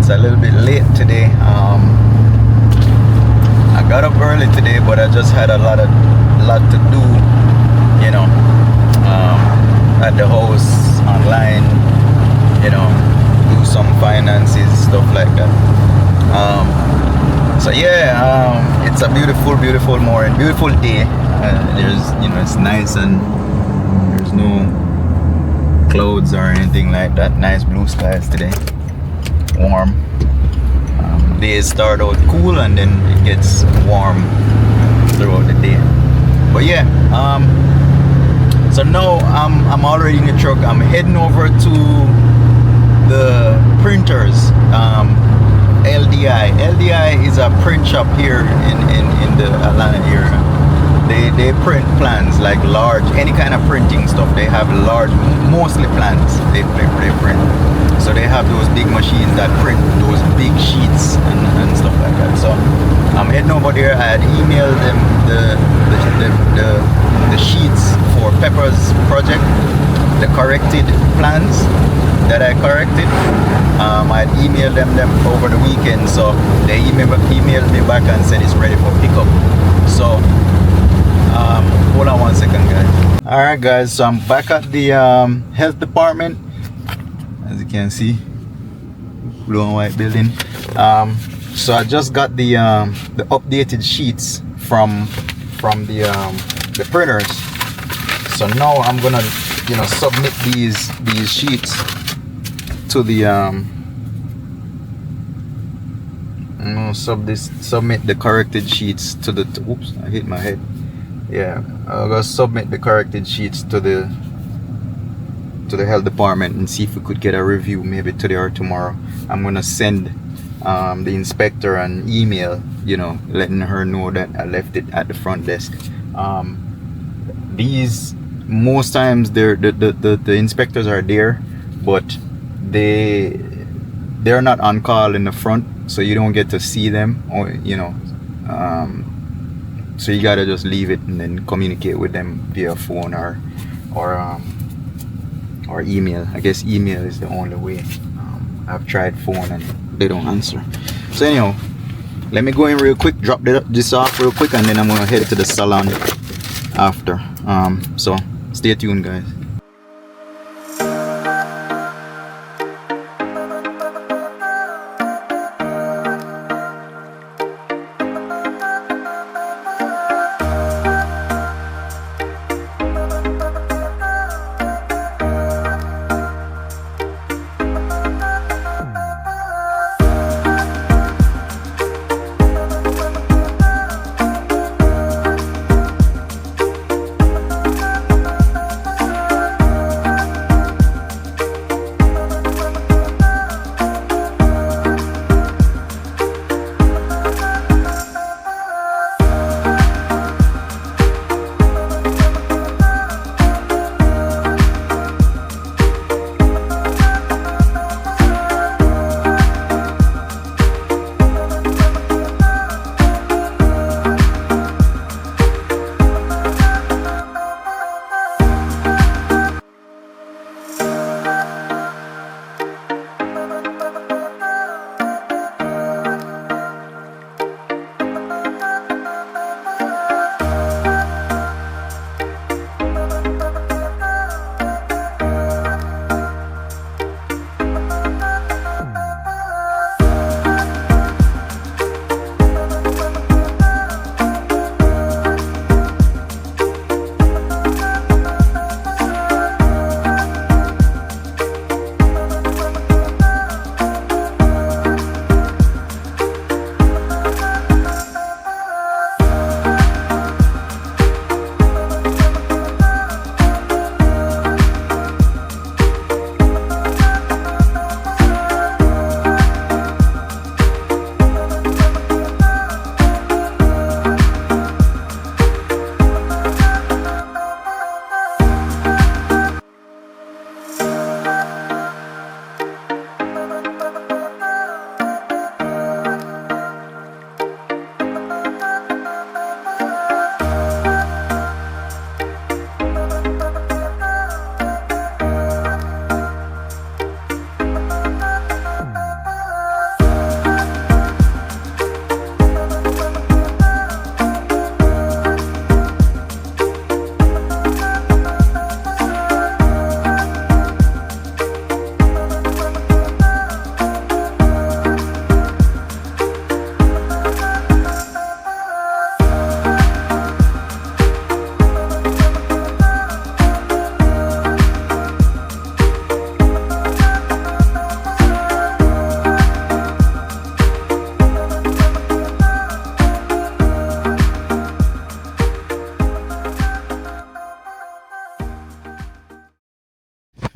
It's a little bit late today. I got up early today, but I just had a lot to do, you know, at the house, online, you know, do some finances, stuff like that. So yeah, it's a beautiful morning, beautiful day. There's, you know, it's nice and there's no clouds or anything like that. Nice blue skies today, warm. Days start out cool and then it gets warm throughout the day. But yeah, so now I'm already in the truck. I'm heading over to the printers. LDI is a print shop here in the Atlanta area. They print plans, like large, any kind of printing stuff. They have large, mostly plans. They print. So they have those big machines that print those big sheets and stuff like that. So I'm heading over there. I had emailed them the sheets for Pepper's project, the corrected plans that I corrected. I had emailed them over the weekend, so they emailed me back and said it's ready for pickup. So hold on 1 second, guys. All right, guys, so I'm back at the health department. As you can see, blue and white building. So I just got the updated sheets from the printers. So now I'm gonna, you know, submit these sheets to the submit the corrected sheets to the oops, I hit my head. Yeah, I'm gonna submit the corrected sheets to the health department and see if we could get a review maybe today or tomorrow. I'm gonna send the inspector an email, you know, letting her know that I left it at the front desk. These, most times the inspectors are there, but they're not on call in the front, so you don't get to see them, or you know, so you gotta just leave it and then communicate with them via phone or email. I guess email is the only way. I've tried phone and they don't answer. So anyhow, let me go in real quick, drop this off real quick, and then I'm gonna head to the salon after. So stay tuned, guys.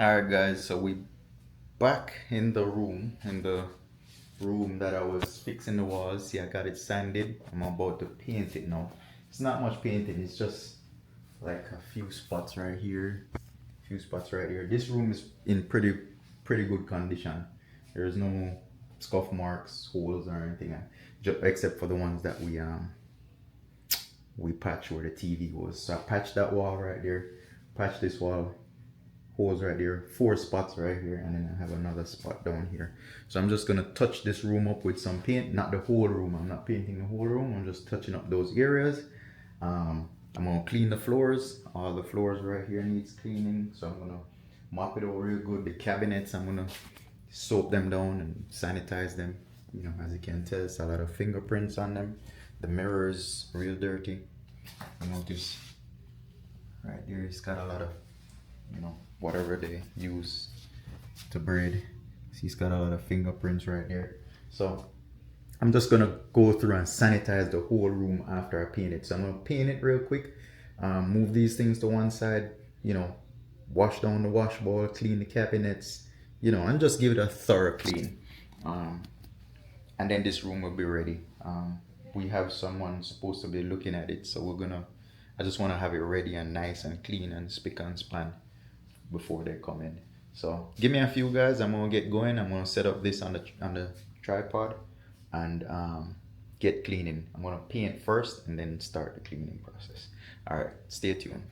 Alright guys, so we back in the room that I was fixing the walls. See, I got it sanded. I'm about to paint it now. It's not much painting, it's just like a few spots right here. Few spots right here. This room is in pretty good condition. There's no scuff marks, holes or anything, except for the ones that we patched where the TV was. So I patched that wall right there, patched this wall, holes right there, 4 spots right here, and then I have another spot down here. So I'm just gonna touch this room up with some paint, not the whole room. I'm not painting the whole room, I'm just touching up those areas. I'm gonna clean the floors. All the floors right here needs cleaning, so I'm gonna mop it over real good. The cabinets, I'm gonna soap them down and sanitize them. You know, as you can tell, it's a lot of fingerprints on them. The mirrors real dirty. You notice right there, it's got a lot of, you know, whatever they use to braid. See, it's got a lot of fingerprints right there. So I'm just gonna go through and sanitize the whole room after I paint it. So I'm gonna paint it real quick, move these things to one side, you know, wash down the washboard, clean the cabinets, you know, and just give it a thorough clean. And then this room will be ready. We have someone supposed to be looking at it, so I just want to have it ready and nice and clean and spick and span before they come in. So give me a few guys, I'm gonna get going. I'm gonna set up this on the tripod and get cleaning. I'm gonna paint first and then start the cleaning process. All right, stay tuned.